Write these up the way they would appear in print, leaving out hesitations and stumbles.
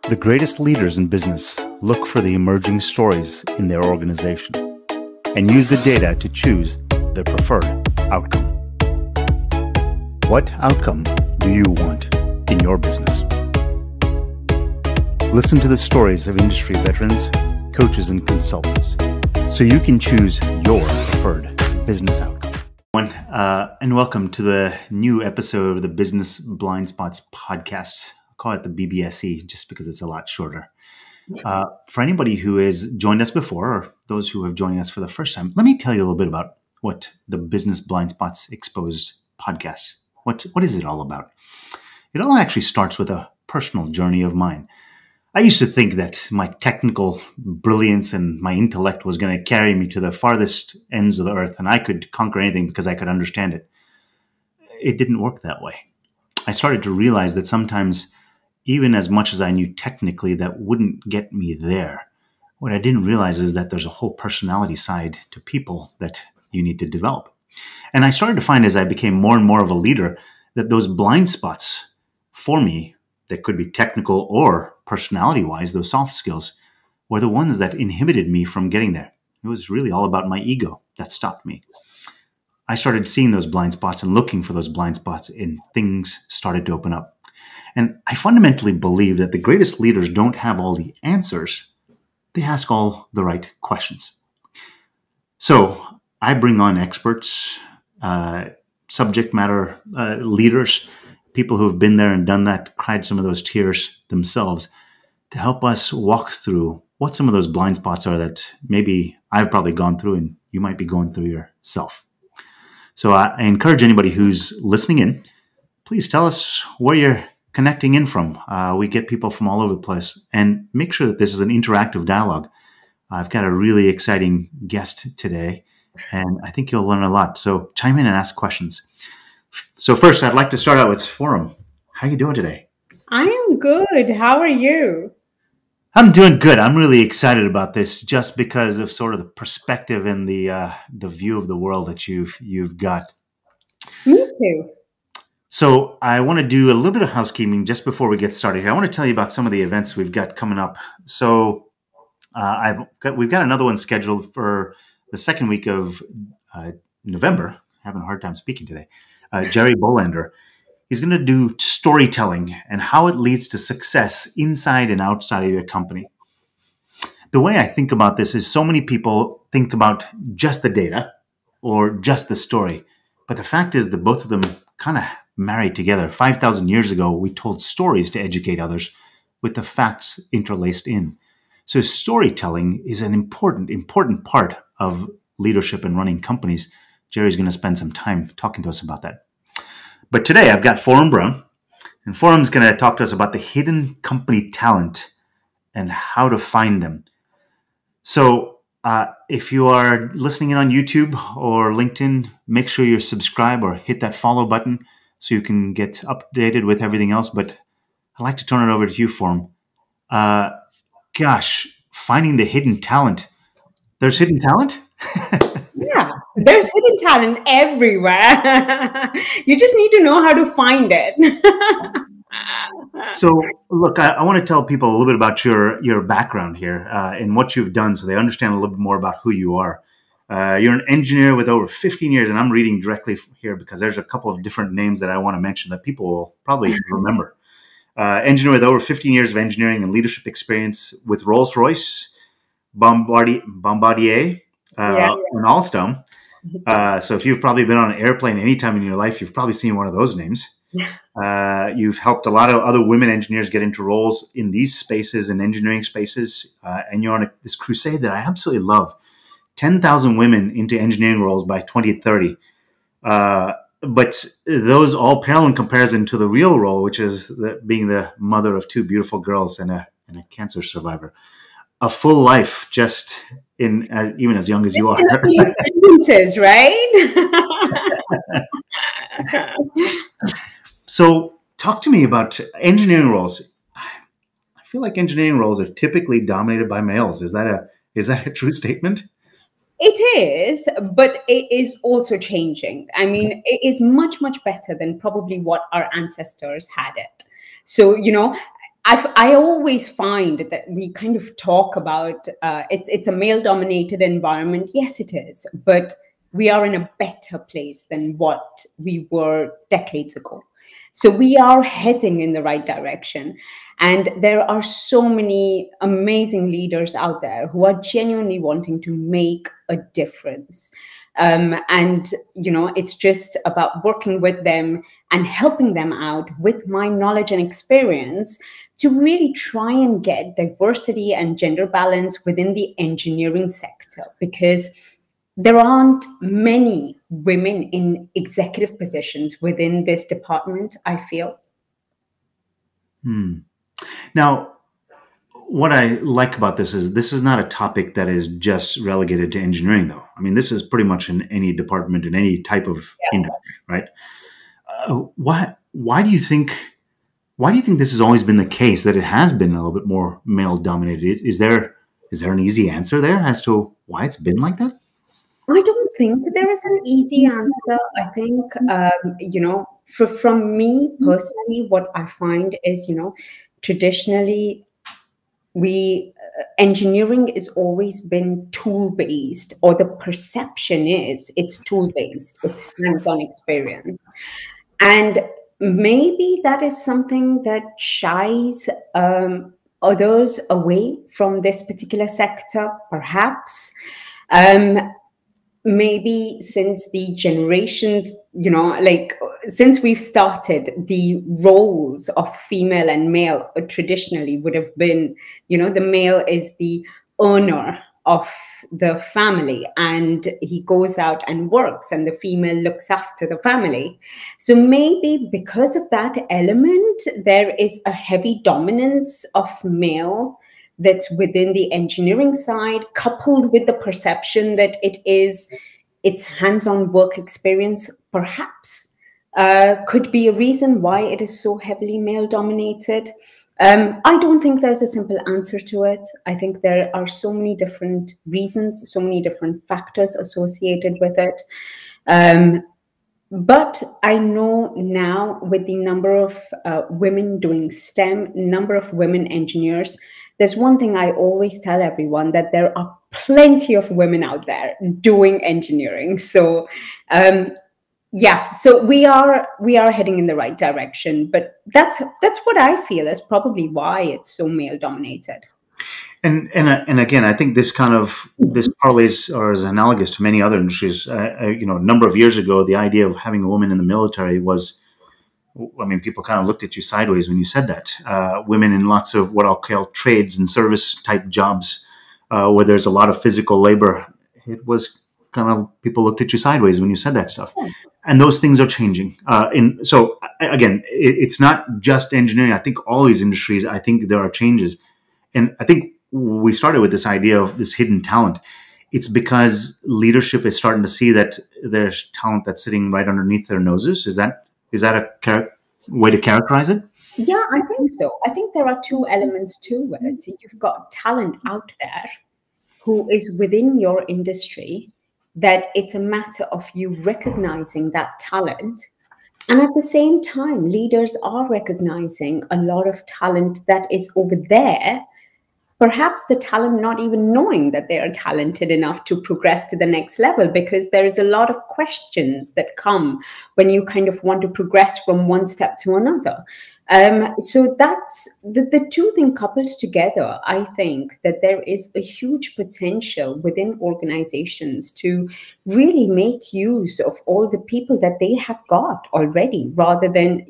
The greatest leaders in business look for the emerging stories in their organization and use the data to choose their preferred outcome. What outcome do you want in your business? Listen to the stories of industry veterans, coaches, and consultants so you can choose your preferred business outcome. And welcome to the new episode of the Business Blind Spots podcast. I'll call it the BBSE just because it's a lot shorter. For anybody who has joined us before or those who have joined us for the first time, let me tell you a little bit about what the Business Blind Spots Exposed podcast, what is it all about? It all actually starts with a personal journey of mine. I used to think that my technical brilliance and my intellect was going to carry me to the farthest ends of the earth and I could conquer anything because I could understand it. It didn't work that way. I started to realize that sometimes, even as much as I knew technically, that wouldn't get me there. What I didn't realize is that there's a whole personality side to people that you need to develop. And I started to find as I became more and more of a leader that those blind spots for me that could be technical or personality-wise, those soft skills, were the ones that inhibited me from getting there. It was really all about my ego that stopped me. I started seeing those blind spots and looking for those blind spots, and things started to open up. And I fundamentally believe that the greatest leaders don't have all the answers. They ask all the right questions. So I bring on experts, subject matter leaders, people who have been there and done that, cried some of those tears themselves, to help us walk through what some of those blind spots are that maybe I've probably gone through and you might be going through yourself. So I encourage anybody who's listening in, please tell us where you're connecting in from. We get people from all over the place, and make sure that this is an interactive dialogue. I've got a really exciting guest today, and I think you'll learn a lot. So chime in and ask questions. So first, I'd like to start out with Foram. How are you doing today? I am good. How are you? I'm doing good. I'm really excited about this just because of sort of the perspective and the view of the world that you've got. Me too. So I want to do a little bit of housekeeping just before we get started here. I want to tell you about some of the events we've got coming up. So we've got another one scheduled for the second week of November. Having a hard time speaking today. Jerry Bolander. He's going to do storytelling and how it leads to success inside and outside of your company. The way I think about this is so many people think about just the data or just the story. But the fact is that both of them kind of marry together. 5,000 years ago, we told stories to educate others with the facts interlaced in. So storytelling is an important part of leadership and running companies. Jerry's going to spend some time talking to us about that. But today I've got Foram Brown, and Foram's going to talk to us about the hidden company talent and how to find them. So if you are listening in on YouTube or LinkedIn, make sure you subscribe or hit that follow button so you can get updated with everything else. But I'd like to turn it over to you, Foram. Finding the hidden talent. There's hidden talent? Yeah, there's hidden talent everywhere. You just need to know how to find it. So, look, I want to tell people a little bit about your background here and what you've done so they understand a little bit more about who you are. You're an engineer with over 15 years, and I'm reading directly here because there's a couple of different names that I want to mention that people will probably remember. Engineer with over 15 years of engineering and leadership experience with Rolls-Royce, Bombardier, and Alstom. So if you've probably been on an airplane anytime in your life, you've probably seen one of those names. You've helped a lot of other women engineers get into roles in these spaces and engineering spaces. And you're on this crusade that I absolutely love. 10,000 women into engineering roles by 2030. But those all pale in comparison to the real role, which is being the mother of two beautiful girls and a cancer survivor. A full life, just even as young as you are. Sentences, right? So, talk to me about engineering roles. I feel like engineering roles are typically dominated by males. Is that a true statement? It is, but it is also changing. I mean, it is much, much better than probably what our ancestors had it. So, I always find that we kind of talk about it's a male dominated environment. Yes, it is, but we are in a better place than what we were decades ago. So we are heading in the right direction. And there are so many amazing leaders out there who are genuinely wanting to make a difference. And, it's just about working with them and helping them out with my knowledge and experience to really try and get diversity and gender balance within the engineering sector, because there aren't many women in executive positions within this department, I feel. Now, what I like about this is not a topic that is just relegated to engineering, though. I mean, this is pretty much in any department, in any type of industry, right? Why do you think this has always been the case, that it has been a little bit more male dominated? Is there an easy answer there as to why it's been like that? I don't think there is an easy answer. I think, from me personally, what I find is, traditionally, engineering has always been tool based, or the perception is it's tool based, it's hands-on experience. And maybe that is something that shies others away from this particular sector, perhaps. Maybe since the generations, since we've started, the roles of female and male traditionally would have been, the male is the owner of the family and he goes out and works, and the female looks after the family. So maybe because of that element, there is a heavy dominance of male that's within the engineering side, coupled with the perception that it's hands-on work experience, perhaps, could be a reason why it is so heavily male-dominated. I don't think there's a simple answer to it. I think there are so many different reasons, so many different factors associated with it. But I know now, with the number of women doing STEM, number of women engineers, there's one thing I always tell everyone, that there are plenty of women out there doing engineering. So so we are heading in the right direction, but that's what I feel is probably why it's so male dominated. And again, I think this parlays or is analogous to many other industries. A number of years ago, the idea of having a woman in the military was, I mean, people kind of looked at you sideways when you said that. Women in lots of what I'll call trades and service type jobs, where there's a lot of physical labor, it was kind of, people looked at you sideways when you said that stuff. And those things are changing. So again, it's not just engineering. I think all these industries, I think there are changes. And I think we started with this idea of this hidden talent. It's because leadership is starting to see that there's talent that's sitting right underneath their noses. Is that a way to characterize it? Yeah, I think so. I think there are two elements to it. You've got talent out there who is within your industry, that it's a matter of you recognizing that talent. And at the same time, leaders are recognizing a lot of talent that is over there. Perhaps the talent not even knowing that they are talented enough to progress to the next level, because there is a lot of questions that come when you kind of want to progress from one step to another. So that's the two things coupled together. I think that there is a huge potential within organizations to really make use of all the people that they have got already, rather than,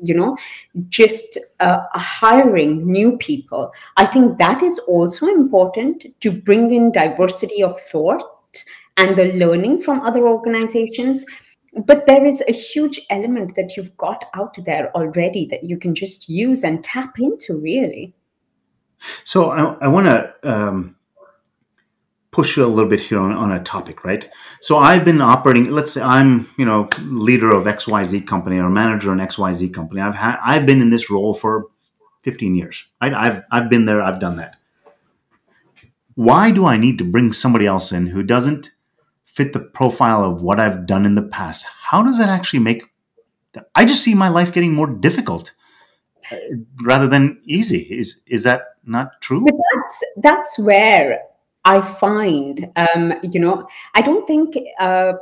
just hiring new people. I think that is also important, to bring in diversity of thought and the learning from other organizations. But there is a huge element that you've got out there already that you can just use and tap into, really. So I want to push you a little bit here on a topic, right? So I've been operating, let's say I'm, leader of XYZ company or manager in XYZ company. I've been in this role for 15 years, right? I've been there, I've done that. Why do I need to bring somebody else in who doesn't fit the profile of what I've done in the past? How does that actually make, I just see my life getting more difficult. rather than easy. Is that not true? But that's where I find, I don't think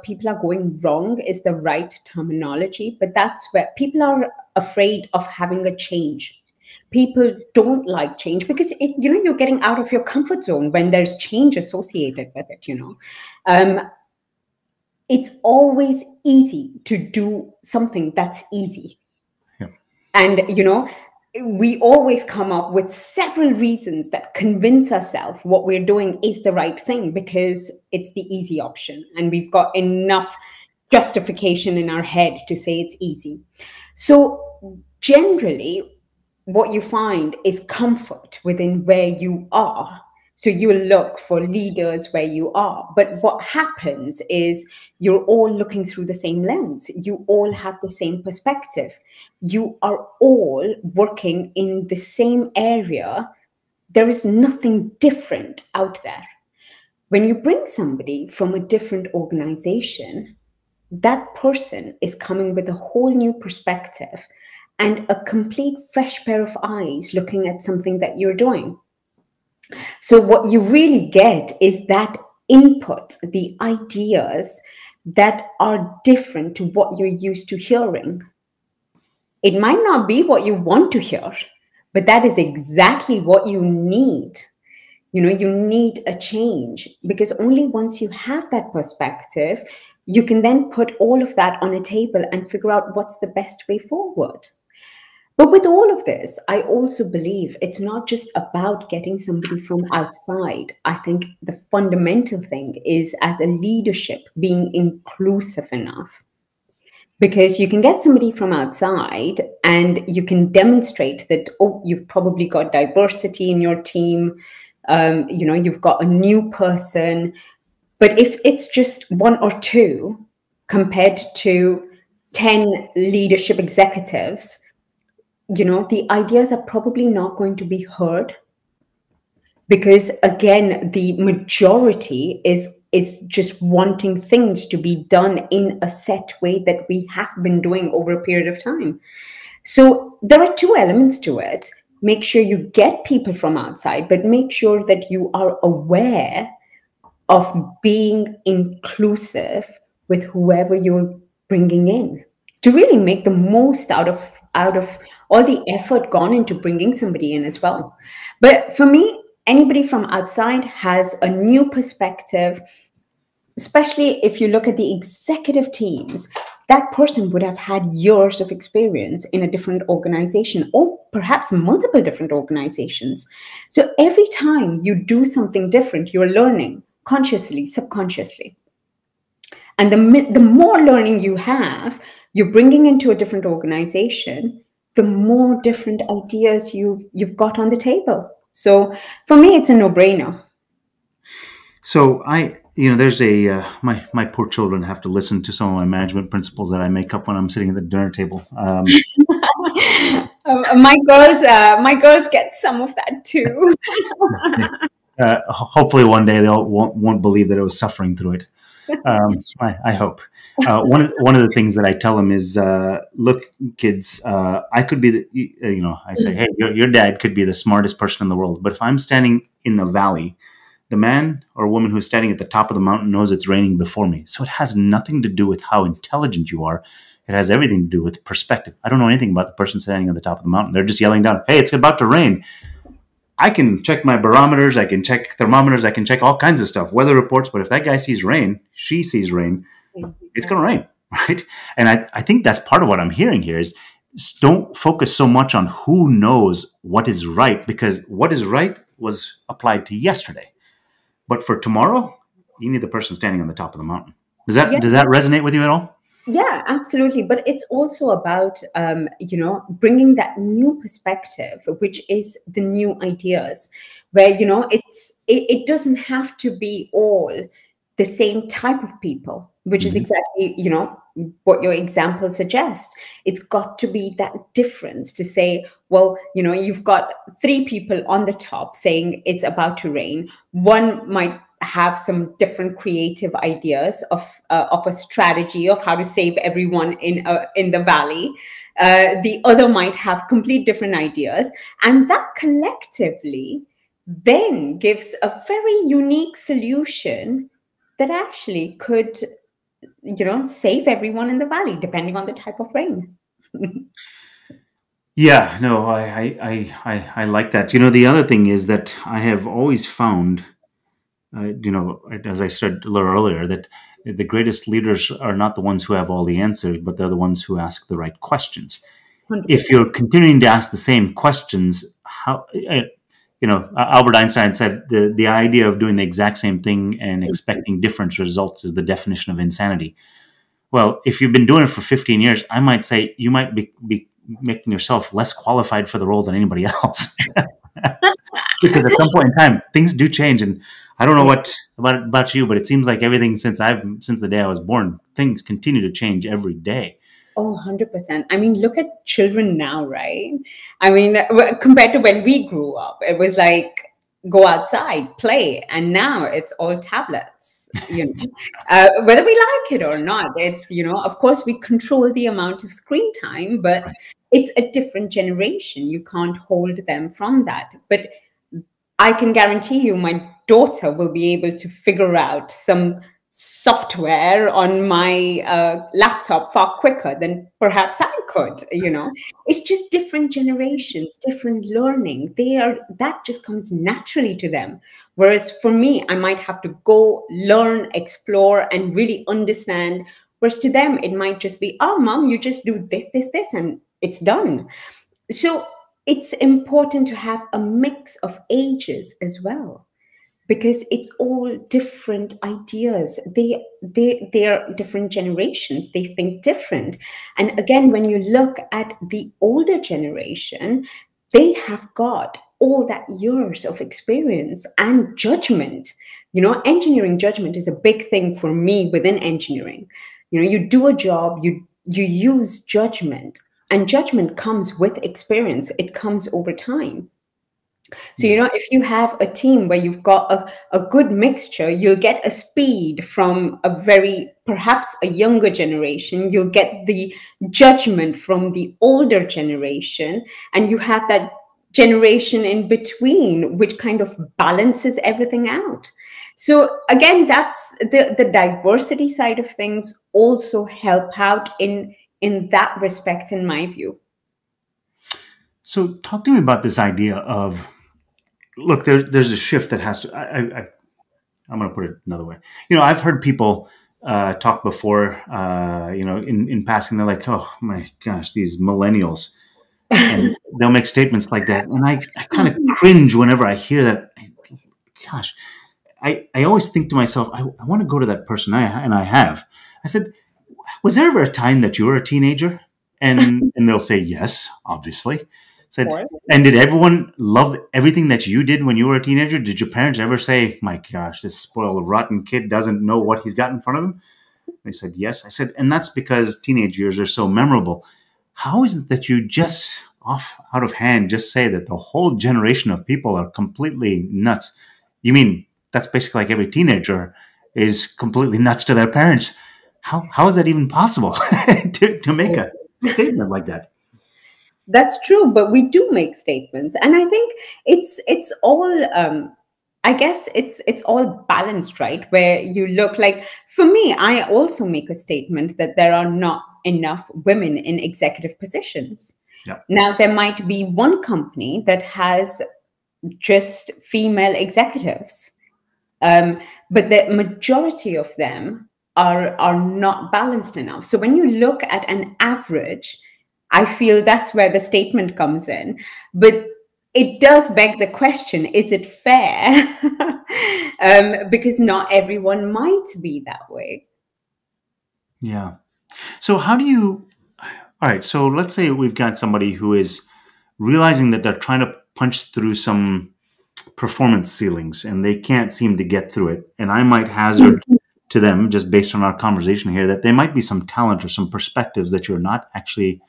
people are going wrong is the right terminology, but that's where people are afraid of having a change. People don't like change because you're getting out of your comfort zone when there's change associated with it. It's always easy to do something that's easy. Yeah. And, we always come up with several reasons that convince ourselves what we're doing is the right thing because it's the easy option. And we've got enough justification in our head to say it's easy. So generally, what you find is comfort within where you are. So you look for leaders where you are. But what happens is you're all looking through the same lens. You all have the same perspective. You are all working in the same area. There is nothing different out there. When you bring somebody from a different organization, that person is coming with a whole new perspective and a complete fresh pair of eyes looking at something that you're doing. So what you really get is that input, the ideas that are different to what you're used to hearing. It might not be what you want to hear, but that is exactly what you need. You need a change because only once you have that perspective, you can then put all of that on a table and figure out what's the best way forward. But with all of this, I also believe it's not just about getting somebody from outside. I think the fundamental thing is as a leadership being inclusive enough. Because you can get somebody from outside and you can demonstrate that, you've probably got diversity in your team. You've got a new person. But if it's just one or two compared to 10 leadership executives, the ideas are probably not going to be heard because, again, the majority is just wanting things to be done in a set way that we have been doing over a period of time. So there are two elements to it. Make sure you get people from outside, but make sure that you are aware of being inclusive with whoever you're bringing in, to really make the most out of all the effort gone into bringing somebody in as well. But for me, anybody from outside has a new perspective, especially if you look at the executive teams. That person would have had years of experience in a different organization or perhaps multiple different organizations. So every time you do something different, you're learning consciously, subconsciously. And the more learning you have, you're bringing into a different organization, the more different ideas you've got on the table. So for me, it's a no-brainer. So there's my poor children have to listen to some of my management principles that I make up when I'm sitting at the dinner table. My girls get some of that too. Hopefully one day they won't believe that I was suffering through it. I hope. One of the things that I tell them is, look, kids, I could be I say, hey, your dad could be the smartest person in the world, but if I'm standing in the valley, the man or woman who's standing at the top of the mountain knows it's raining before me. So it has nothing to do with how intelligent you are. It has everything to do with perspective. I don't know anything about the person standing at the top of the mountain. They're just yelling down, hey, it's about to rain. I can check my barometers, I can check thermometers, I can check all kinds of stuff, weather reports, but if that guy sees rain, she sees rain, it's going to rain, right? And I think that's part of what I'm hearing here is don't focus so much on who knows what is right, because what is right was applied to yesterday. But for tomorrow, you need the person standing on the top of the mountain. Does that resonate with you at all? Yeah, absolutely. But it's also about, bringing that new perspective, which is the new ideas, where, it doesn't have to be all the same type of people, which is exactly, what your example suggests. It's got to be that difference to say, well, you've got three people on the top saying it's about to rain. One might have some different creative ideas of a strategy of how to save everyone in the valley. The other might have complete different ideas, and that collectively then gives a very unique solution that actually could, save everyone in the valley, depending on the type of rain. Yeah, no, I like that. The other thing is that I have always found, as I said a little earlier, that the greatest leaders are not the ones who have all the answers, but they're the ones who ask the right questions. 100%. If you're continuing to ask the same questions, how, Albert Einstein said the idea of doing the exact same thing and expecting different results is the definition of insanity. Well, if you've been doing it for 15 years, I might say you might be making yourself less qualified for the role than anybody else. Because at some point in time, things do change. And I don't know what about you, but it seems like everything since the day I was born, things continue to change every day. Oh, 100%. I mean, look at children now, right? I mean, compared to when we grew up, it was like, go outside, play. And now it's all tablets, whether we like it or not. It's, of course, we control the amount of screen time, but it's a different generation. You can't hold them from that. But I can guarantee you my daughter will be able to figure out some software on my laptop far quicker than perhaps I could. It's just different generations, different learning. That just comes naturally to them. Whereas for me, I might have to go learn, explore, and really understand. Whereas to them, it might just be, oh, mom, you just do this, and it's done. So it's important to have a mix of ages as well, because it's all different ideas. They're different generations. They think different. And again, when you look at the older generation, they have got all that years of experience and judgment. Engineering judgment is a big thing for me within engineering. You do a job, you use judgment, and judgment comes with experience. It comes over time. So, if you have a team where you've got a good mixture, you'll get a speed from perhaps a younger generation. You'll get the judgment from the older generation, and you have that generation in between, which kind of balances everything out. So again, that's the diversity side of things also help out in that respect, in my view. So talk to me about this idea of, look, there's a shift that has to, I'm going to put it another way. I've heard people talk before, in passing, they're like, oh my gosh, these millennials, and they'll make statements like that. And I kind of cringe whenever I hear that. Gosh, I always think to myself, I want to go to that person, and I have. I said, was there ever a time that you were a teenager? And they'll say, yes, obviously. Said, and did everyone love everything that you did when you were a teenager? Did your parents ever say, my gosh, this spoiled, rotten kid doesn't know what he's got in front of him? They said, yes. I said, and that's because teenage years are so memorable. How is it that you just out of hand just say that the whole generation of people are completely nuts? You mean that's basically like every teenager is completely nuts to their parents? How is that even possible to make a statement like that? That's true, but we do make statements, and I think it's all. I guess it's all balanced, right? Where you look like, for me, I also make a statement that there are not enough women in executive positions. Yeah. Now, there might be one company that has just female executives, but the majority of them are not balanced enough. So when you look at an average, I feel that's where the statement comes in. But it does beg the question, is it fair? Because not everyone might be that way. Yeah. So how do you, all right, so let's say we've got somebody who is realizing that they're trying to punch through some performance ceilings and they can't seem to get through it. And I might hazard to them, just based on our conversation here, that there might be some talent or some perspectives that you're not actually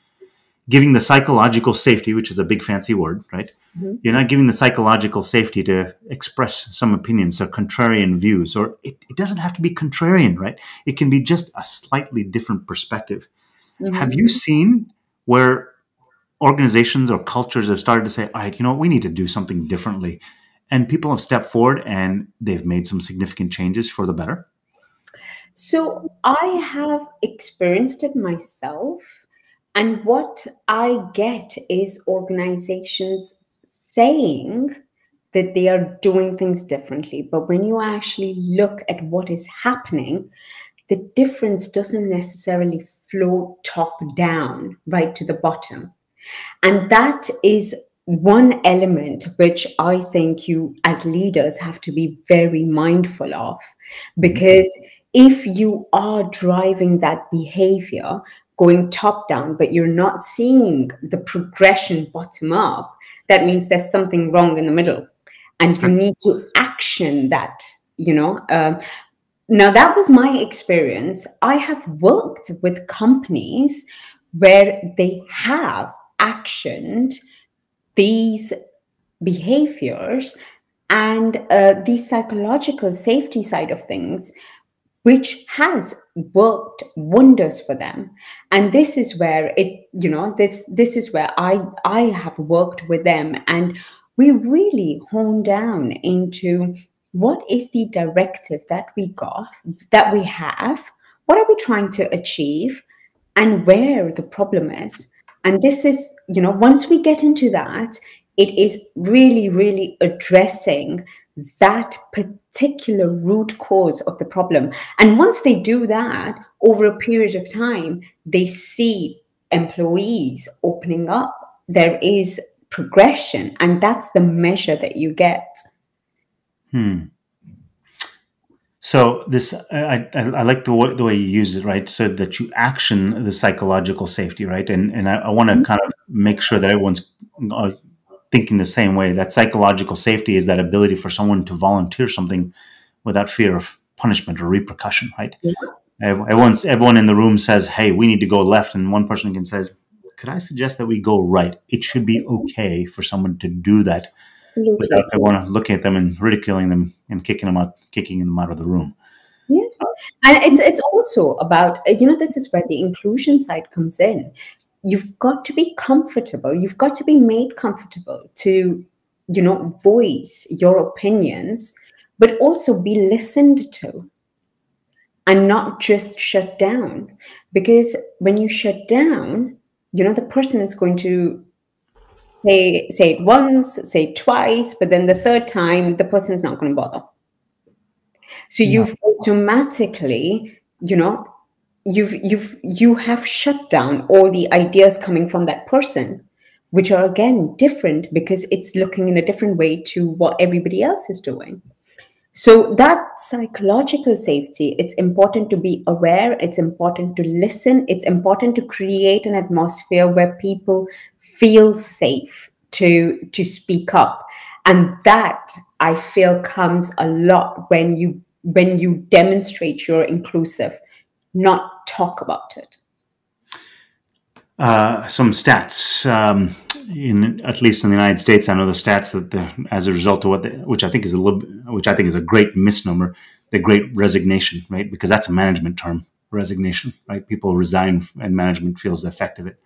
giving the psychological safety, which is a big fancy word, right? Mm-hmm. You're not giving the psychological safety to express some opinions or contrarian views, or it doesn't have to be contrarian, right? It can be just a slightly different perspective. Mm-hmm. Have you seen where organizations or cultures have started to say, all right, we need to do something differently, and people have stepped forward and they've made some significant changes for the better? So I have experienced it myself. And what I get is organizations saying that they are doing things differently. But when you actually look at what is happening, the difference doesn't necessarily flow top down, right to the bottom. And that is one element which I think you as leaders have to be very mindful of. Because if you are driving that behavior going top down, but you're not seeing the progression bottom up, that means there's something wrong in the middle. And you need to action that, Now, that was my experience. I have worked with companies where they have actioned these behaviors and the psychological safety side of things, which has worked wonders for them. And this is where this is where I have worked with them, and we really hone down into what is the directive that we have, what are we trying to achieve, and where the problem is. And this is, once we get into that, it is really, really addressing that particular root cause of the problem. And once they do that, over a period of time, they see employees opening up. There is progression, and that's the measure that you get. So this, I like the way you use it, right? So that you action the psychological safety, right? And I want to kind of make sure that everyone's thinking the same way. That psychological safety is that ability for someone to volunteer something without fear of punishment or repercussion, right? Yeah. Everyone in the room says, "Hey, we need to go left," and one person can says, "Could I suggest that we go right?" It should be okay for someone to do that. Absolutely. Without everyone looking at them and ridiculing them and kicking them out of the room. Yeah, and it's also about this is where the inclusion side comes in. You've got to be comfortable. You've got to be made comfortable to voice your opinions, but also be listened to, and not just shut down. Because when you shut down, the person is going to say it once, say it twice, but then the third time, the person is not going to bother. So you've automatically, you have shut down all the ideas coming from that person, which are again different because it's looking in a different way to what everybody else is doing. So that psychological safety, it's important to be aware, it's important to listen, it's important to create an atmosphere where people feel safe to speak up. And that, I feel, comes a lot when you demonstrate you're inclusive, not talk about it. Some stats, at least in the United States, I know the stats that as a result of which I think is a great misnomer, the Great Resignation, right? Because that's a management term, resignation, right? People resign and management feels the effect of it.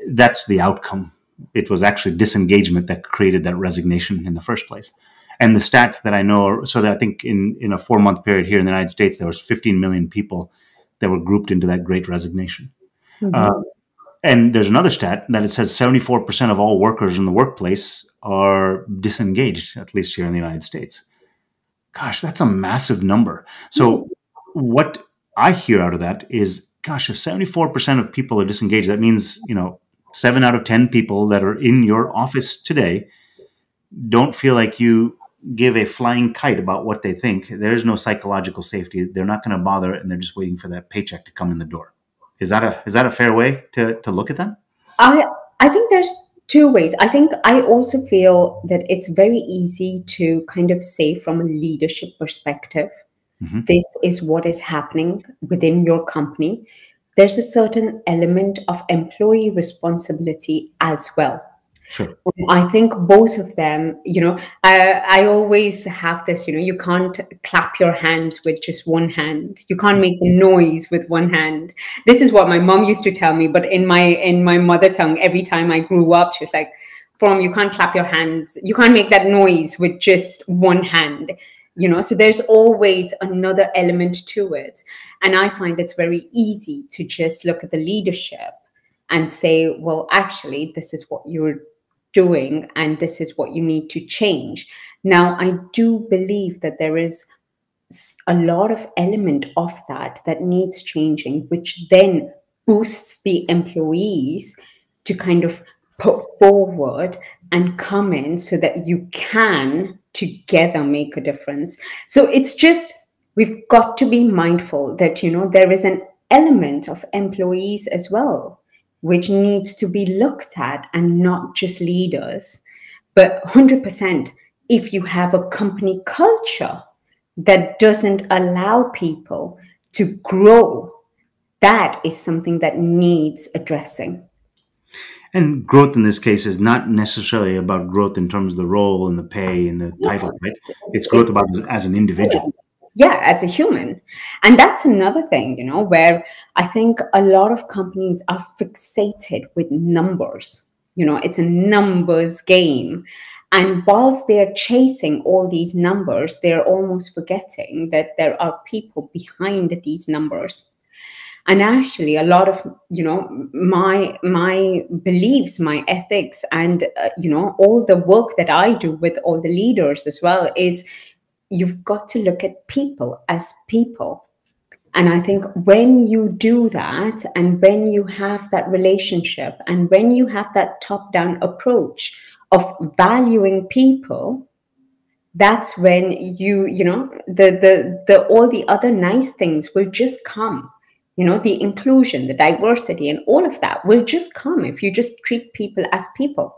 That's the outcome. It was actually disengagement that created that resignation in the first place. And the stat that I know, so that I think in a 4-month period here in the United States, there was 15 million people that were grouped into that Great Resignation. Mm-hmm. And there's another stat that it says 74% of all workers in the workplace are disengaged, at least here in the United States. Gosh, that's a massive number. So what I hear out of that is, gosh, if 74% of people are disengaged, that means, 7 out of 10 people that are in your office today don't feel like you give a flying kite about what they think. There's no psychological safety. They're not going to bother, and they're just waiting for that paycheck to come in the door. Is that a fair way to look at that? I think there's two ways. I also feel that it's very easy to kind of say from a leadership perspective, this is what is happening within your company. there's a certain element of employee responsibility as well. Sure. I think both of them, I always have this, you can't clap your hands with just one hand. You can't make a noise with one hand. This is what my mom used to tell me, but in my mother tongue, every time I grew up, she was like, Foram, you can't clap your hands. You can't make that noise with just one hand. So there's always another element to it. And I find it's very easy to just look at the leadership and say, well, actually, this is what you're doing and this is what you need to change. Now, I do believe that there is a lot of element of that needs changing, which then boosts the employees to kind of put forward and come in so that you can together make a difference. So it's just, we've got to be mindful that, there is an element of employees as well, which needs to be looked at, and not just leaders. But 100%, if you have a company culture that doesn't allow people to grow, that is something that needs addressing. And growth in this case is not necessarily about growth in terms of the role and the pay and the title, right? It's growth about as an individual. Yeah, as a human. And that's another thing, where I think a lot of companies are fixated with numbers. It's a numbers game. And whilst they're chasing all these numbers, they're almost forgetting that there are people behind these numbers. And actually, a lot of, my beliefs, my ethics, and, all the work that I do with all the leaders as well is, you've got to look at people as people. And I think when you do that, and when you have that relationship, and when you have that top-down approach of valuing people, that's when the all the other nice things will just come. The inclusion, the diversity, and all of that will just come if you just treat people as people.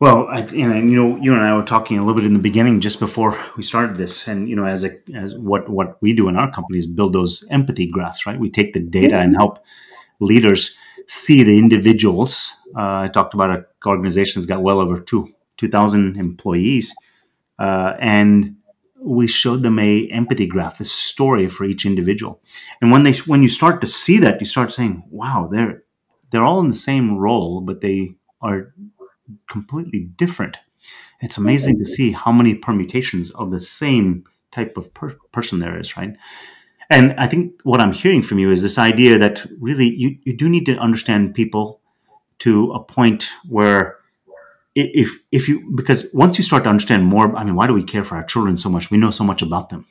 Well, you and I were talking a little bit in the beginning, just before we started this, and as what we do in our company is build those empathy graphs, right? We take the data and help leaders see the individuals. I talked about an organization that's got well over 2,000 employees, and we showed them a empathy graph, this story for each individual. And when you start to see that, you start saying, "Wow, they're all in the same role, but they are completely different." It's amazing to see how many permutations of the same type of person there is, right? And I think what I'm hearing from you is this idea that really you do need to understand people to a point where because once you start to understand more, I mean, why do we care for our children so much? We know so much about them,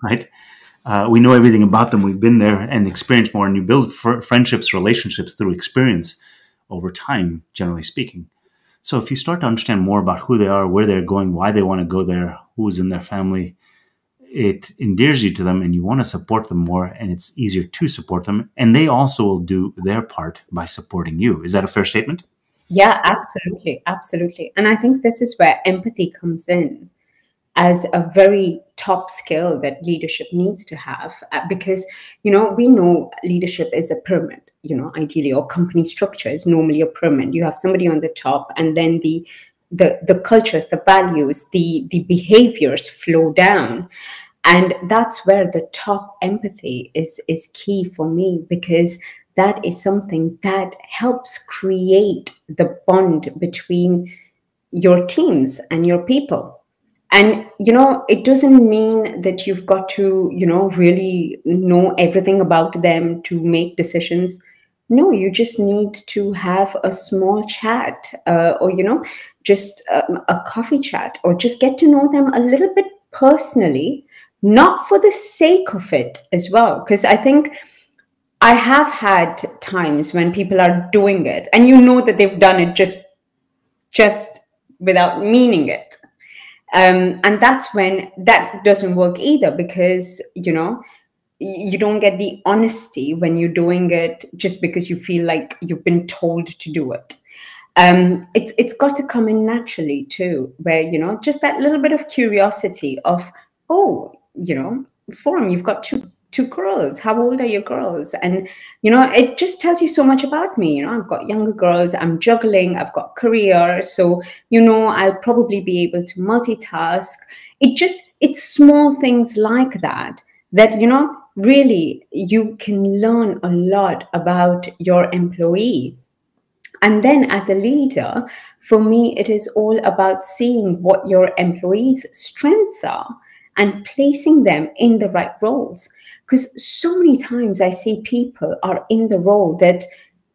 right? We know everything about them. We've been there and experienced more, and you build friendships, relationships through experience over time, generally speaking. So if you start to understand more about who they are, where they're going, why they want to go there, who's in their family, it endears you to them and you want to support them more, and it's easier to support them. And they also will do their part by supporting you. Is that a fair statement? Yeah, absolutely. Absolutely. And I think this is where empathy comes in as a very top skill that leadership needs to have, because, we know leadership is a pyramid, ideally, or company structure is normally a pyramid. You have somebody on the top, and then the cultures, the values, the behaviors flow down. And that's where the top empathy is key for me, because that is something that helps create the bond between your teams and your people. And, it doesn't mean that you've got to, really know everything about them to make decisions. No, you just need to have a small chat, or, just a coffee chat, or just get to know them a little bit personally, not for the sake of it as well. Because I think I have had times when people are doing it and that they've done it just without meaning it. And that's when that doesn't work either, because, you don't get the honesty when you're doing it just because you feel like you've been told to do it. It's got to come in naturally too, where, just that little bit of curiosity of, oh, Foram, you've got two girls. How old are your girls? And, it just tells you so much about me. I've got younger girls, I'm juggling, I've got career. So, I'll probably be able to multitask. It's small things like that, really you can learn a lot about your employee. And then as a leader, for me, it is all about seeing what your employees' strengths are and placing them in the right roles. Because so many times I see people are in the role that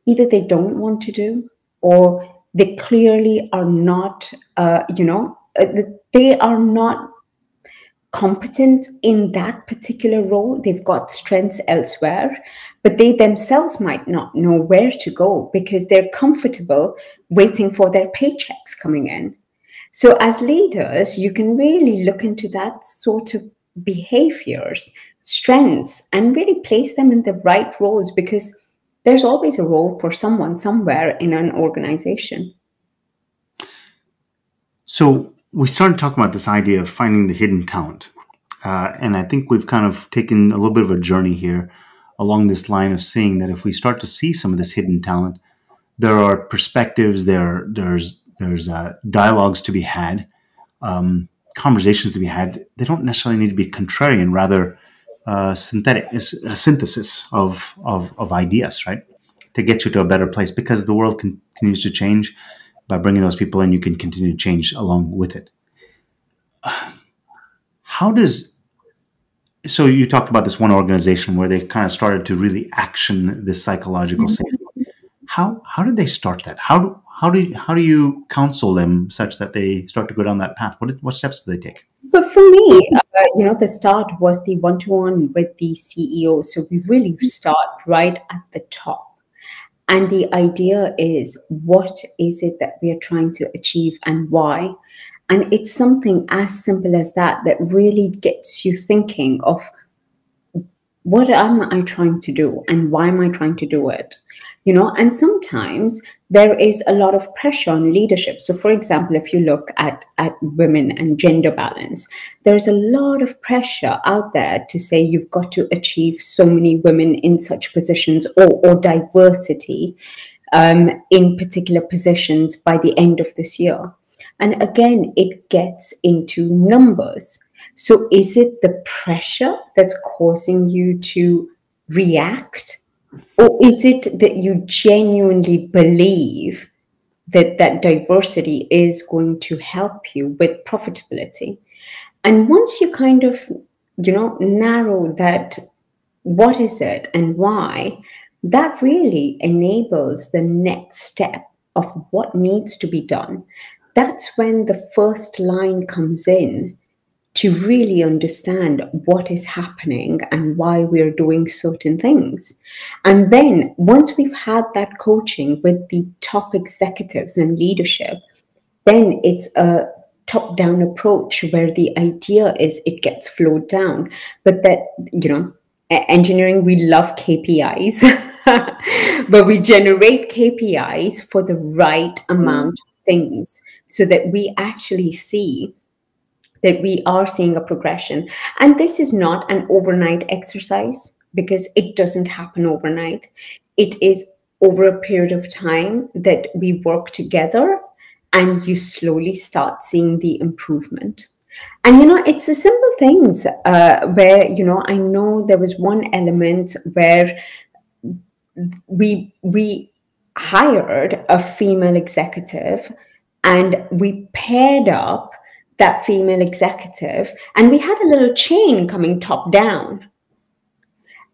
either they don't want to do, or they clearly are not, they are not competent in that particular role. They've got strengths elsewhere, but they themselves might not know where to go because they're comfortable waiting for their paychecks coming in. So as leaders, you can really look into that sort of behaviors, strengths, and really place them in the right roles, because there's always a role for someone somewhere in an organization. So we started talking about this idea of finding the hidden talent. And I think we've kind of taken a little bit of a journey here along this line of seeing that if we start to see some of this hidden talent, there are perspectives, there's dialogues to be had, conversations to be had. They don't necessarily need to be contrarian, rather synthetic, a synthesis of ideas, right? To get you to a better place, because the world continues to change. By bringing those people in, you can continue to change along with it. So you talked about this one organization where they kind of started to really action this psychological safety. How did they start that? How do you counsel them such that they start to go down that path? What steps do they take? So for me, the start was the one-to-one with the CEO. So we really start right at the top. And the idea is, what is it that we are trying to achieve and why? And it's something as simple as that really gets you thinking of, what am I trying to do and why am I trying to do it? And sometimes there is a lot of pressure on leadership. So for example, if you look at women and gender balance, there's a lot of pressure out there to say you've got to achieve so many women in such positions, or diversity in particular positions by the end of this year. And again, it gets into numbers. So is it the pressure that's causing you to react? Or is it that you genuinely believe that diversity is going to help you with profitability? And once you kind of, narrow that, what is it and why, that really enables the next step of what needs to be done. That's when the first line comes in, to really understand what is happening and why we're doing certain things. And then once we've had that coaching with the top executives and leadership, then it's a top-down approach where the idea is it gets flowed down. But that, engineering, we love KPIs, but we generate KPIs for the right amount of things so that we actually see that we are seeing a progression. And this is not an overnight exercise, because it doesn't happen overnight. It is over a period of time that we work together, and you slowly start seeing the improvement. And, it's the simple things where, I know there was one element where we hired a female executive, and we paired up that female executive, and we had a little chain coming top down.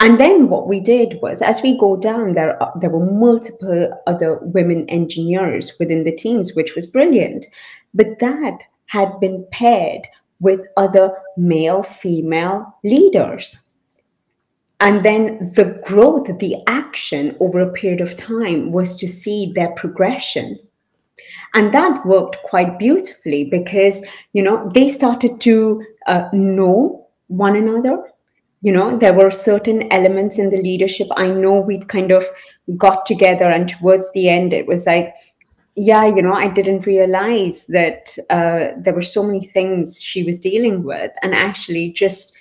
And then what we did was, as we go down, there were multiple other women engineers within the teams, which was brilliant. But that had been paired with other male-female leaders. And then the growth, the action over a period of time was to see their progression. And that worked quite beautifully, because, they started to know one another. There were certain elements in the leadership. I know we'd kind of got together, and towards the end, it was like, yeah, I didn't realize that there were so many things she was dealing with. And actually just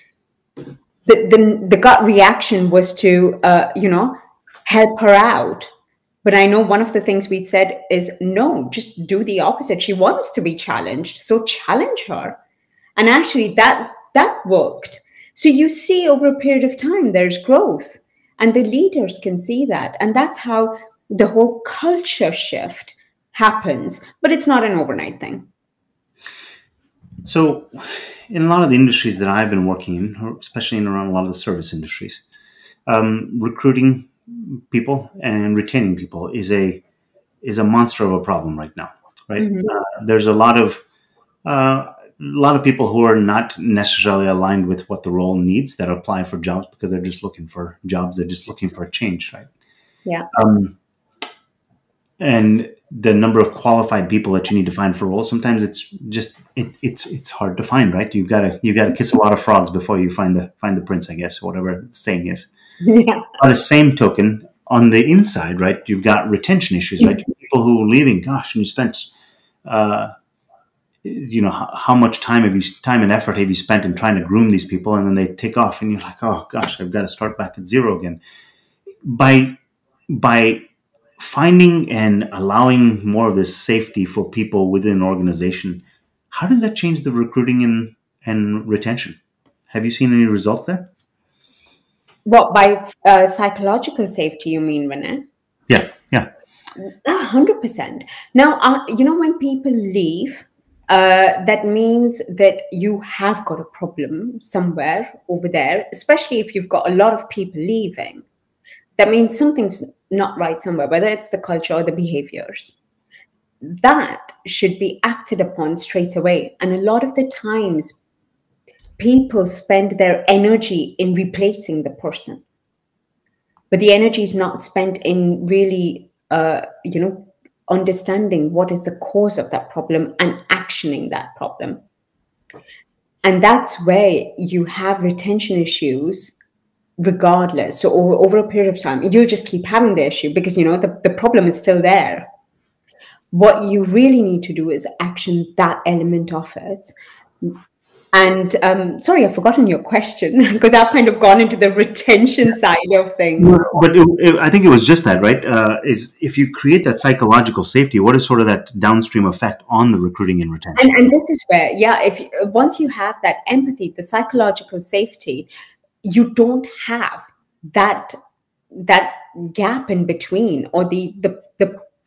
the gut reaction was to, help her out. But I know one of the things we said is, no, just do the opposite. She wants to be challenged, so challenge her. And actually that worked. So you see over a period of time, there's growth, and the leaders can see that. And that's how the whole culture shift happens. But it's not an overnight thing. So in a lot of the industries that I've been working in, especially in around a lot of the service industries, recruiting people and retaining people is a monster of a problem right now, right? Mm-hmm. There's a lot of people who are not necessarily aligned with what the role needs that apply for jobs because they're just looking for jobs. They're just looking for a change, right? Yeah. And the number of qualified people that you need to find for roles, sometimes it's just it's hard to find, right? You've got to kiss a lot of frogs before you find the prince, I guess, or whatever the saying is. Yeah. By the same token, on the inside, right, you've got retention issues, right? People who are leaving, gosh, and you spent, how much time and effort have you spent in trying to groom these people, and then they take off, and you're like, oh gosh, I've got to start back at zero again. By finding and allowing more of this safety for people within an organization, how does that change the recruiting and retention? Have you seen any results there? What, by psychological safety, you mean, Vinay? Yeah. 100%. Now, when people leave, that means that you have got a problem somewhere over there, especially if you've got a lot of people leaving. That means something's not right somewhere, whether it's the culture or the behaviors. That should be acted upon straight away. And a lot of the times, people spend their energy in replacing the person. But the energy is not spent in really, understanding what is the cause of that problem and actioning that problem. And that's where you have retention issues regardless. So over a period of time, you'll just keep having the issue because, the problem is still there. What you really need to do is action that element of it. And sorry, I've forgotten your question because I've kind of gone into the retention side of things. But I think it was just that, right? Is if you create that psychological safety, what is sort of that downstream effect on the recruiting and retention? And this is where, once you have that empathy, the psychological safety, you don't have that gap in between, or the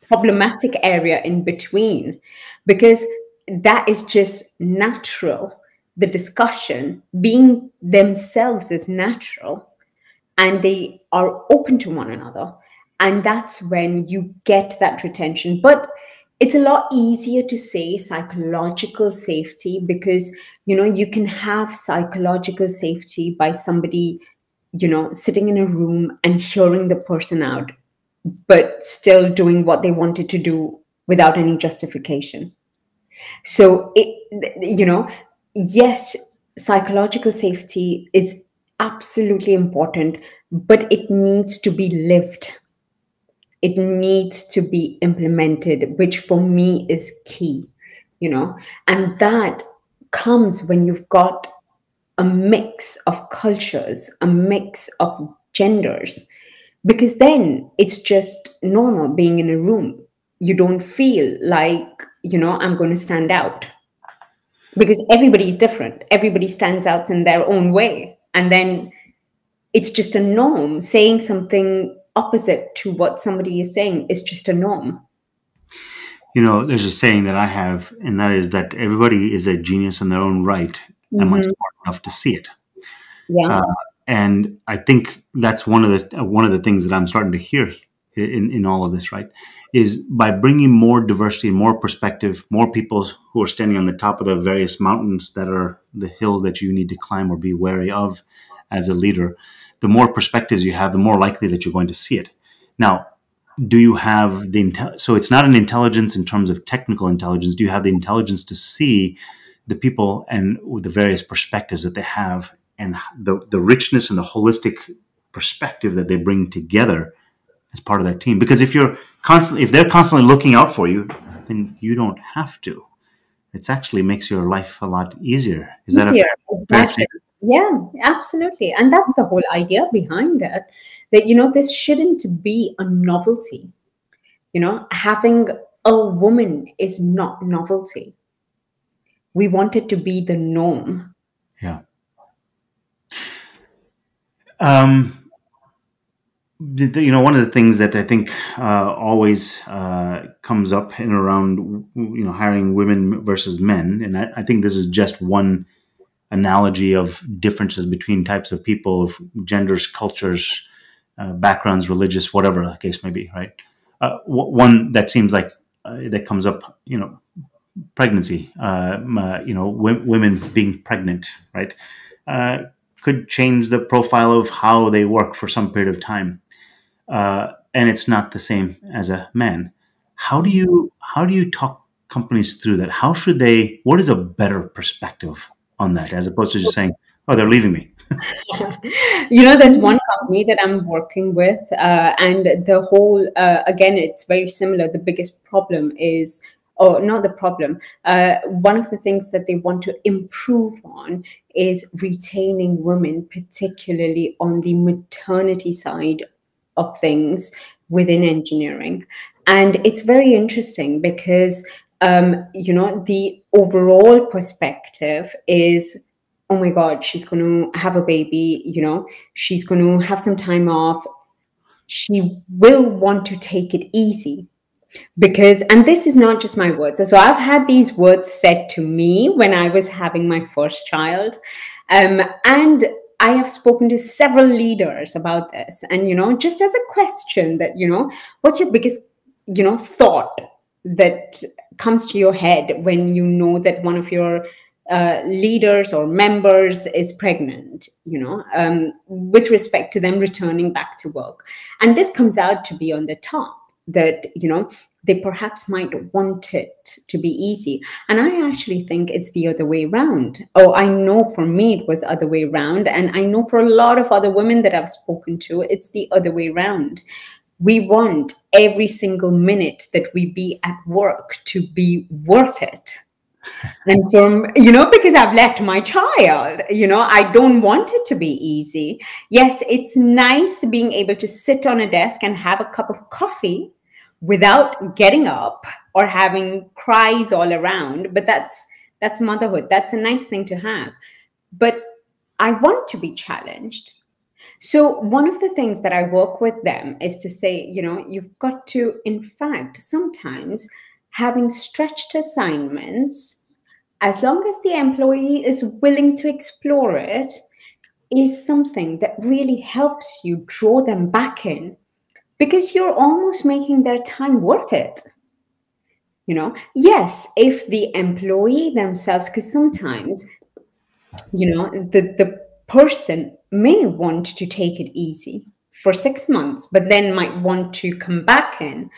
problematic area in between, because that is just natural. The discussion being themselves is natural, and they are open to one another. And that's when you get that retention. But it's a lot easier to say psychological safety because, you can have psychological safety by somebody, sitting in a room and hearing the person out, but still doing what they wanted to do without any justification. So, yes, psychological safety is absolutely important, but it needs to be lived. It needs to be implemented, which for me is key, and that comes when you've got a mix of cultures, a mix of genders, because then it's just normal being in a room. You don't feel like, I'm going to stand out, because everybody is different. Everybody stands out in their own way. And then it's just a norm. Saying something opposite to what somebody is saying is just a norm. There's a saying that I have, and that is that everybody is a genius in their own right. Am I smart enough to see it? Yeah. And I think that's one of the things that I'm starting to hear in all of this, right? Is by bringing more diversity, more perspective, more people who are standing on the top of the various mountains that are the hills that you need to climb or be wary of as a leader. The more perspectives you have, the more likely that you're going to see it. Now, do you have so it's not an intelligence in terms of technical intelligence. Do you have the intelligence to see the people and the various perspectives that they have, and the richness and the holistic perspective that they bring together as part of that team? Because if they're constantly looking out for you, then you don't have to. It actually makes your life a lot easier. Is that a fair statement? Yeah, absolutely. And that's the whole idea behind it, that, this shouldn't be a novelty. Having a woman is not novelty. We want it to be the norm. Yeah. Um, one of the things that I think always comes up in around, hiring women versus men, and I think this is just one analogy of differences between types of people, of genders, cultures, backgrounds, religious, whatever the case may be, right? One that seems like that comes up, pregnancy, women being pregnant, right? Could change the profile of how they work for some period of time. And it's not the same as a man. How do you talk companies through that? What is a better perspective on that, as opposed to just saying, oh, they're leaving me? There's one company that I'm working with, and the whole, again, it's very similar. The biggest problem is, or not the problem, one of the things that they want to improve on is retaining women, particularly on the maternity side of things within engineering. And it's very interesting because, the overall perspective is, oh my God, she's going to have a baby, she's going to have some time off. She will want to take it easy because, and this is not just my words. So I've had these words said to me when I was having my first child. And I have spoken to several leaders about this. And, just as a question that, what's your biggest, thought that comes to your head when you know that one of your leaders or members is pregnant, with respect to them returning back to work. And this comes out to be on the top that, they perhaps might want it to be easy. And I actually think it's the other way around. Oh, I know for me it was other way around. And I know for a lot of other women that I've spoken to, it's the other way around. We want every single minute that we be at work to be worth it. And because I've left my child, I don't want it to be easy. Yes, it's nice being able to sit on a desk and have a cup of coffee without getting up or having cries all around. But that's motherhood. That's a nice thing to have. But I want to be challenged. So one of the things that I work with them is to say, you've got to, in fact, sometimes having stretched assignments, as long as the employee is willing to explore it, is something that really helps you draw them back in, because you're almost making their time worth it. Yes, if the employee themselves, because sometimes, the person may want to take it easy for 6 months, but then might want to come back in.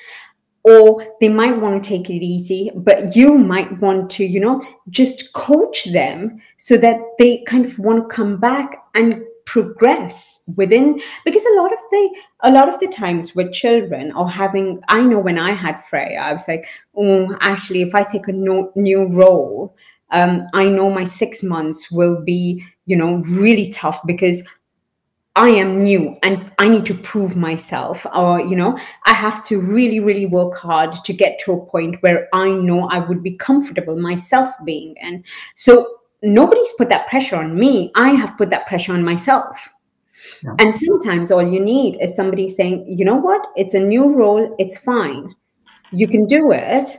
Or they might want to take it easy, but you might want to, just coach them so that they kind of want to come back and progress within. Because a lot of the times with children or having, I know when I had Freya, I was like, oh, actually, if I take a new role, I know my 6 months will be, really tough because I am new and I need to prove myself, or, I have to really, really work hard to get to a point where I know I would be comfortable myself being in. So nobody's put that pressure on me. I have put that pressure on myself. Yeah. And sometimes all you need is somebody saying, you know what, it's a new role. It's fine. You can do it.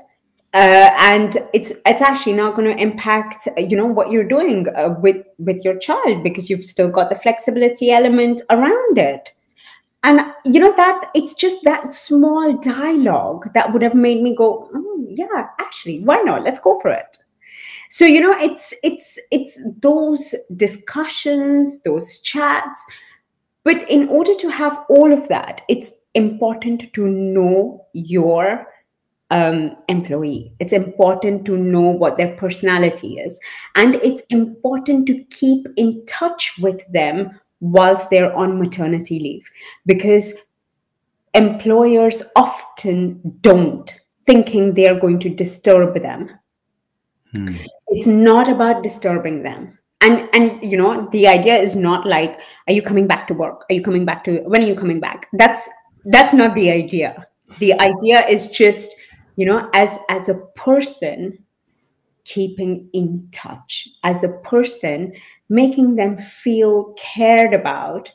And it's actually not going to impact, what you're doing with your child, because you've still got the flexibility element around it. And that it's just that small dialogue that would have made me go, oh yeah, actually, why not? Let's go for it. So it's those discussions, those chats. But in order to have all of that, it's important to know your employee. It's important to know what their personality is. And it's important to keep in touch with them whilst they're on maternity leave, because employers often don't, thinking they're going to disturb them. It's not about disturbing them. And the idea is not like, are you coming back to work? Are you coming back to, when are you coming back? That's not the idea. The idea is just, as a person, keeping in touch, as a person, making them feel cared about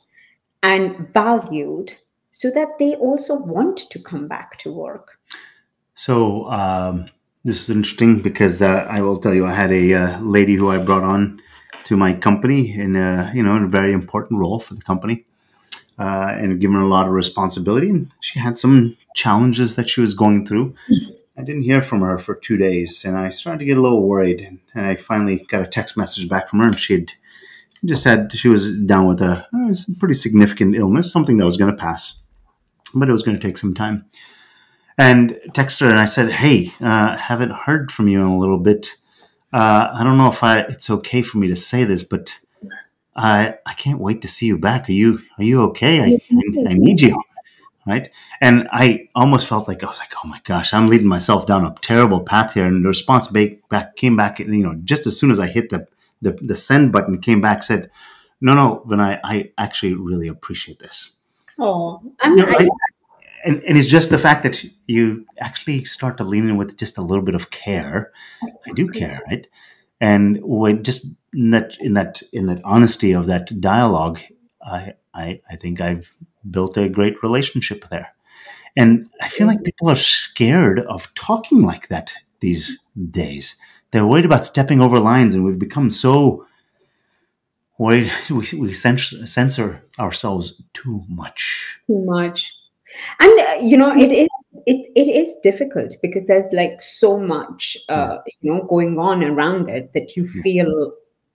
and valued, so that they also want to come back to work. So this is interesting because I will tell you, I had a lady who I brought on to my company in in a very important role for the company, and given her a lot of responsibility. And she had some challenges that she was going through. I didn't hear from her for 2 days, and I started to get a little worried. And I finally got a text message back from her, and she was down with a pretty significant illness, something that was going to pass, but it was going to take some time. And texted her, and I said, "Hey, haven't heard from you in a little bit. I don't know if it's okay for me to say this, but I can't wait to see you back. Are you okay? I need you." Right. And I almost felt like, I was like, oh my gosh, I'm leading myself down a terrible path here. And the response came back, just as soon as I hit the send button, came back, said, no, Vinay, I actually really appreciate this. Oh, and it's just the fact that you actually start to lean in with just a little bit of care. Exactly. I do care, right? And when just in that honesty of that dialogue, I think I've built a great relationship there. And I feel like people are scared of talking like that these days. They're worried about stepping over lines, and we've become so worried. We censor ourselves too much. Too much. And it is difficult because there's like so much going on around it, that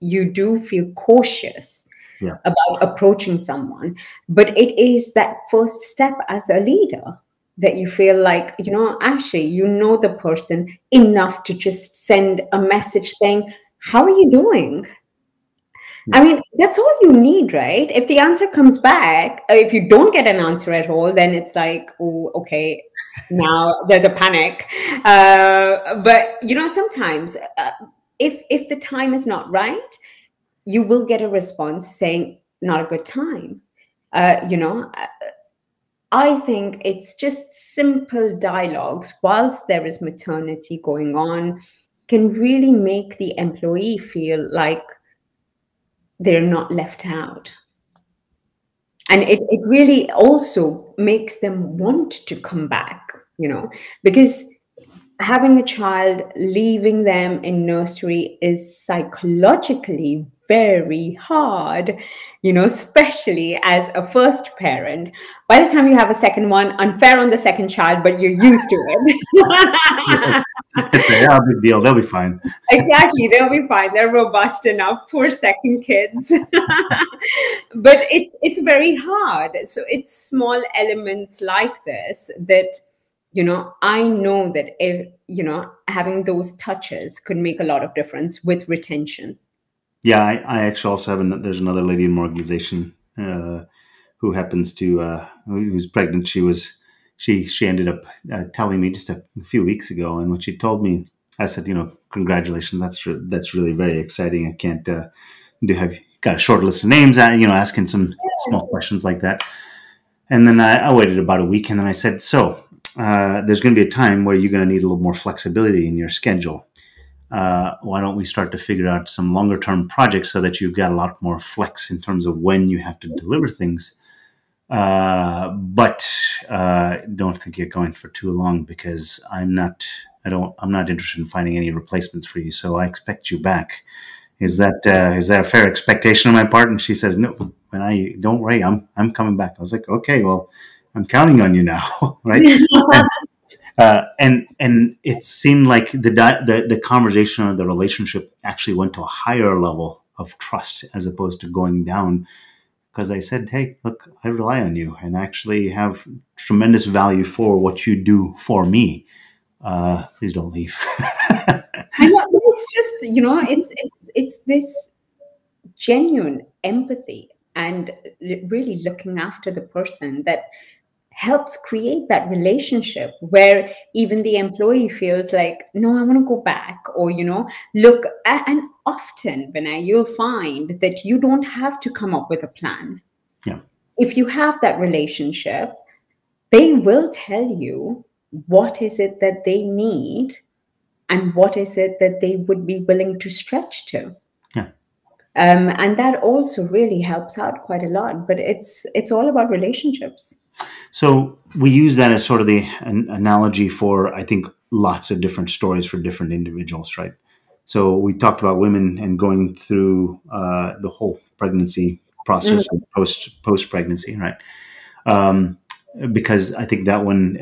you do feel cautious about approaching someone. But it is that first step as a leader that you feel like, actually, the person enough to just send a message saying, how are you doing? I mean, that's all you need, right? If the answer comes back, if you don't get an answer at all, then it's like, oh, okay, now there's a panic. But sometimes if the time is not right, you will get a response saying, not a good time. I think it's just simple dialogues whilst there is maternity going on can really make the employee feel like they're not left out. And it really also makes them want to come back, because having a child, leaving them in nursery is psychologically very hard, especially as a first parent. By the time you have a second one, unfair on the second child, but you're used to it. Yeah, big deal. They'll be fine. Exactly. They'll be fine. They're robust enough. Poor second kids. But it's very hard. So it's small elements like this that, I know that if, having those touches could make a lot of difference with retention. Yeah, I actually also have there's another lady in my organization who happens to who's pregnant. She ended up telling me just a few weeks ago, and when she told me, I said, congratulations, that's really very exciting. I can't have got a short list of names, asking some small questions like that. And then I waited about a week, and then I said, so there's going to be a time where you're going to need a little more flexibility in your schedule. Why don't we start to figure out some longer term projects so that you've got a lot more flex in terms of when you have to deliver things. But don't think you're going for too long, because I'm not interested in finding any replacements for you. So I expect you back. Is that a fair expectation on my part? And she says, no, don't worry, I'm coming back. I was like, okay, well, I'm counting on you now, right? And it seemed like the conversation or the relationship actually went to a higher level of trust as opposed to going down. Because I said, hey, look, I rely on you and actually have tremendous value for what you do for me. Please don't leave. It's just, it's this genuine empathy and really looking after the person that helps create that relationship where even the employee feels like, no, I want to go back, or, look, and often, Vinay, you'll find that you don't have to come up with a plan. Yeah. If you have that relationship, they will tell you what is it that they need and what is it that they would be willing to stretch to. Yeah. And that also really helps out quite a lot. But it's all about relationships. So we use that as sort of the analogy for, I think, lots of different stories for different individuals, right? So we talked about women and going through the whole pregnancy process and post pregnancy, right? Because I think that one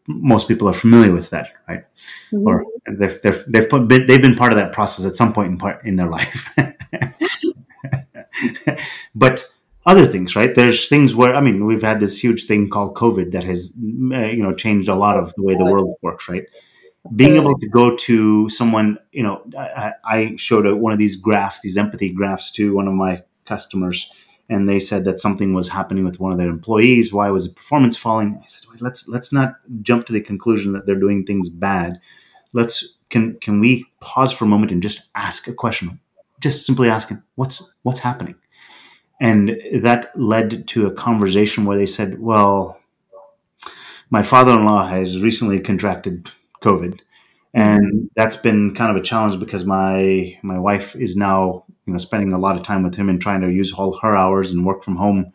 most people are familiar with that, right? Mm-hmm. Or they've been part of that process at some point in their life. But other things, right? There's things where, I mean, we've had this huge thing called COVID that has, changed a lot of the way the world works, right? Absolutely. Being able to go to someone, I showed one of these graphs, these empathy graphs to one of my customers, and they said that something was happening with one of their employees. Why was the performance falling? I said, let's not jump to the conclusion that they're doing things bad. Can we pause for a moment and just ask a question? Just simply asking, what's happening? And that led to a conversation where they said, well, my father-in-law has recently contracted COVID. And that's been kind of a challenge because my wife is now, spending a lot of time with him and trying to use all her hours and work from home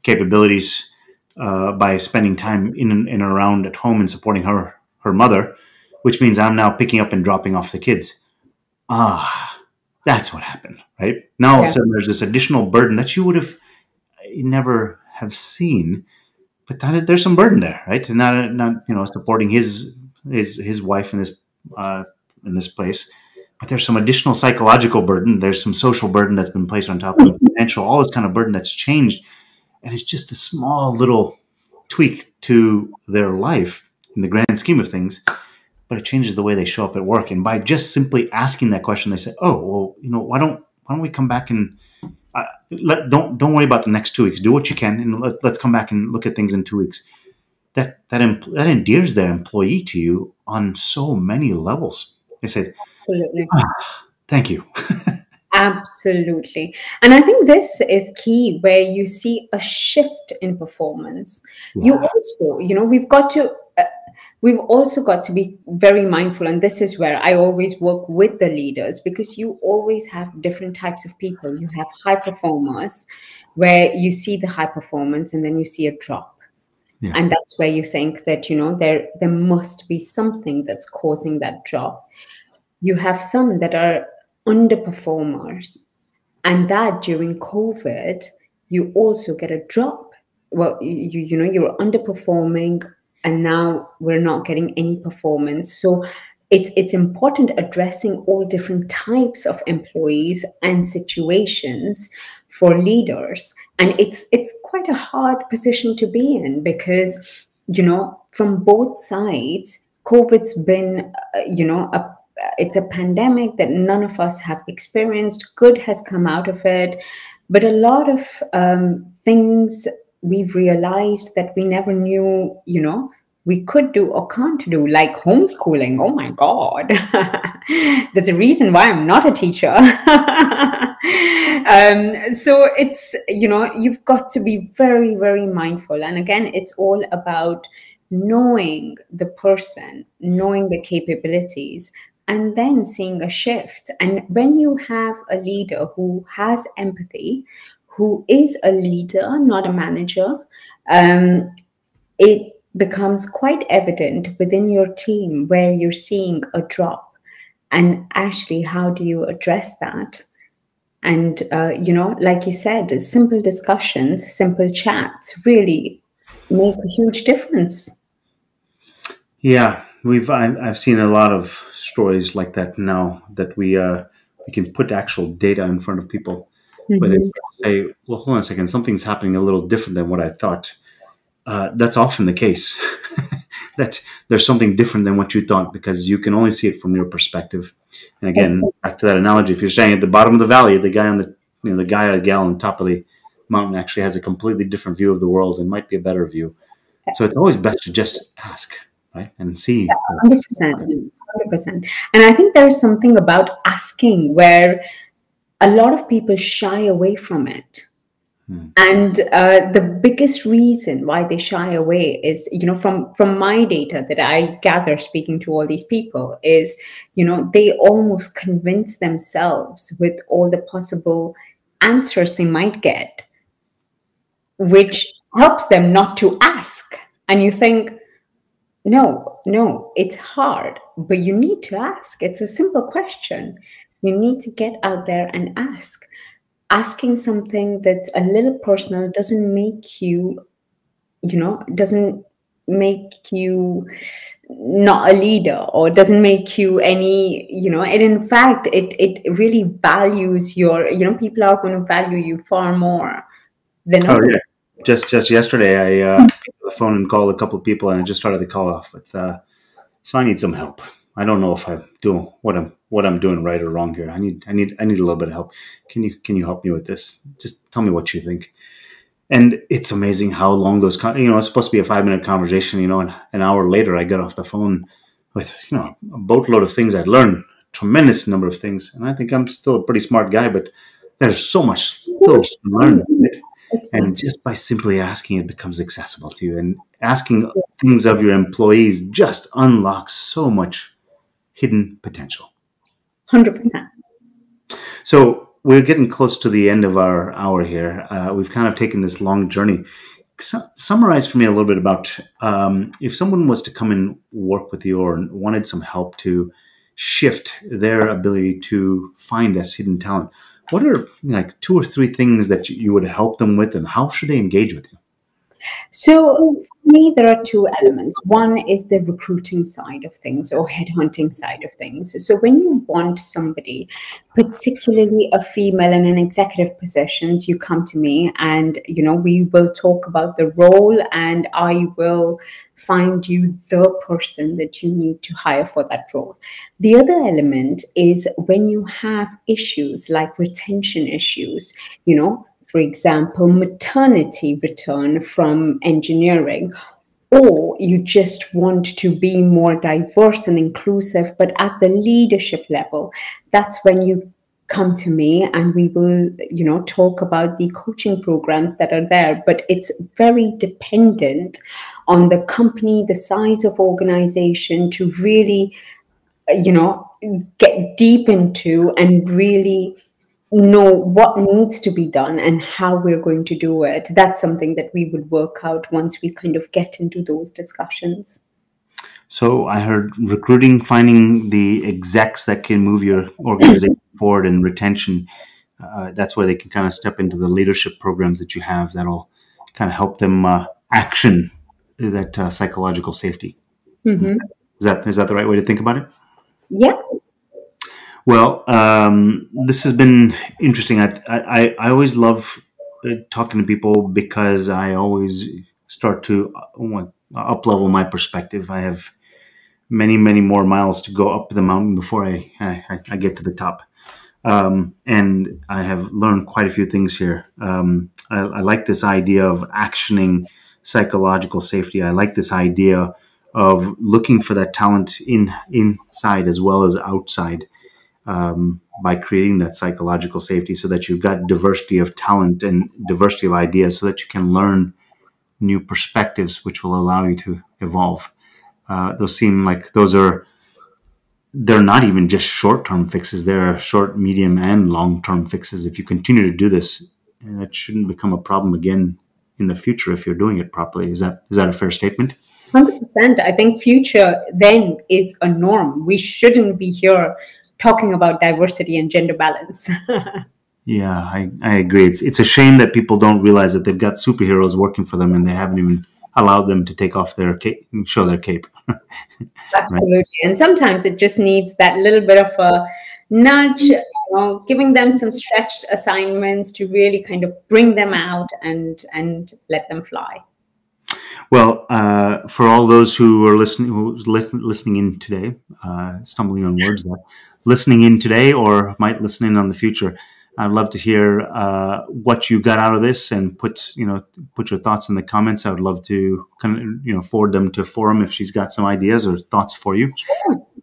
capabilities by spending time in and around at home and supporting her mother, which means I'm now picking up and dropping off the kids. That's what happened, right? Now all of a sudden there's this additional burden that you would have never have seen, but there's some burden there, right? And not supporting his wife in this place, but there's some additional psychological burden. There's some social burden that's been placed on top of financial, all this kind of burden that's changed, and it's just a small little tweak to their life in the grand scheme of things. But it changes the way they show up at work. And by just simply asking that question, they say, "Oh, well, why don't we come back and don't worry about the next 2 weeks. Do what you can, and let's come back and look at things in 2 weeks." That endears their employee to you on so many levels. They say, "Absolutely, thank you." Absolutely. And I think this is key, where you see a shift in performance. Yeah. You also, we've also got to be very mindful. And this is where I always work with the leaders, because you always have different types of people. You have high performers where you see the high performance and then you see a drop. Yeah. And that's where you think that, there must be something that's causing that drop. You have some that are underperformers, and that during COVID, you also get a drop. Well, you're underperforming, and now we're not getting any performance. So it's important addressing all different types of employees and situations for leaders. And it's quite a hard position to be in, because, from both sides, COVID's been, it's a pandemic that none of us have experienced. Good has come out of it, but a lot of things we've realized that we never knew, we could do or can't do, like homeschooling. Oh my God. There's a reason why I'm not a teacher. So it's, you've got to be very, very mindful. And again, it's all about knowing the person, knowing the capabilities, and then seeing a shift. And when you have a leader who has empathy, who is a leader, not a manager, it becomes quite evident within your team where you're seeing a drop. And actually, how do you address that? And, like you said, simple discussions, simple chats really make a huge difference. Yeah, I've seen a lot of stories like that now, that we can put actual data in front of people, where they say, "Well, hold on a second, something's happening a little different than what I thought." That's often the case. That there's something different than what you thought, because you can only see it from your perspective. And again, back to that analogy, if you're standing at the bottom of the valley, the guy or gal on top of the mountain actually has a completely different view of the world and might be a better view. So it's always best to just ask, right, and see. 100%. 100%. And I think there's something about asking where a lot of people shy away from it. And the biggest reason why they shy away is, from my data that I gather speaking to all these people is, they almost convince themselves with all the possible answers they might get, which helps them not to ask. And you think, no, it's hard, but you need to ask. It's a simple question. You need to get out there and ask. Asking something that's a little personal doesn't make you, doesn't make you not a leader, or doesn't make you any, and in fact, it really values your, people are going to value you far more than others. Yeah. Just yesterday, I picked up the phone and called a couple of people, and I just started the call off with, so I need some help. I don't know if I'm doing what I'm doing right or wrong here. I need a little bit of help. Can you help me with this? Just tell me what you think. And it's amazing how long those, it's supposed to be a 5-minute conversation, and an hour later I got off the phone with, a boatload of things I'd learned, tremendous number of things. And I think I'm still a pretty smart guy, but there's so much still to learn. Right? And just by simply asking, it becomes accessible to you. And asking things of your employees just unlocks so much hidden potential. 100%. So we're getting close to the end of our hour here. We've kind of taken this long journey. Summarize for me a little bit about if someone was to come and work with you or wanted some help to shift their ability to find this hidden talent. What are 2 or 3 things that you would help them with, and how should they engage with you? So for me, there are 2 elements. One is the recruiting side of things, or headhunting side of things. So when you want somebody, particularly a female in an executive positions, you come to me and, we will talk about the role, and I will find you the person that you need to hire for that role. The other element is when you have issues like retention issues, for example, maternity return from engineering, or you just want to be more diverse and inclusive, but at the leadership level, that's when you come to me and we will, talk about the coaching programs that are there. But it's very dependent on the company, the size of organization to really, get deep into and really know what needs to be done and how we're going to do it. That's something that we would work out once we kind of get into those discussions. So I heard recruiting, finding the execs that can move your organization forward, and retention. That's where they can kind of step into the leadership programs that you have that'll kind of help them action that psychological safety. Mm-hmm. Is that the right way to think about it? Yeah. Well, this has been interesting. I always love talking to people because I always start to up-level my perspective. I have many, many more miles to go up the mountain before I get to the top. And I have learned quite a few things here. I like this idea of actioning psychological safety. I like this idea of looking for that talent inside as well as outside. By creating that psychological safety so that you've got diversity of talent and diversity of ideas so that you can learn new perspectives, which will allow you to evolve. Those seem like they're not even just short-term fixes. They're short, medium, and long-term fixes. If you continue to do this, that shouldn't become a problem again in the future if you're doing it properly. Is that a fair statement? 100%. I think future then is a norm. We shouldn't be here talking about diversity and gender balance. Yeah, I agree. It's a shame that people don't realize that they've got superheroes working for them and they haven't even allowed them to take off their cape and show their cape. Absolutely. Right? And sometimes it just needs that little bit of a nudge, giving them some stretched assignments to really kind of bring them out and let them fly. Well, for all those who are listening in today, stumbling on words there, listening in today or might listen in on the future, I'd love to hear what you got out of this, and put your thoughts in the comments. I would love to forward them to Foram if she's got some ideas or thoughts for you.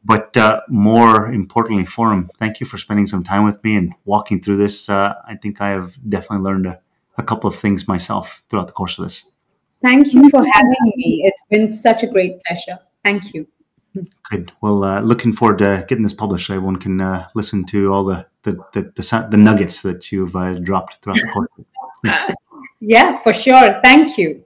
But more importantly, Foram, thank you for spending some time with me and walking through this. I think I have definitely learned a couple of things myself throughout the course of this. Thank you for having me. It's been such a great pleasure. Thank you. Good. Well, looking forward to getting this published so everyone can listen to all the nuggets that you've dropped throughout the course. Thanks. Yeah, for sure. Thank you.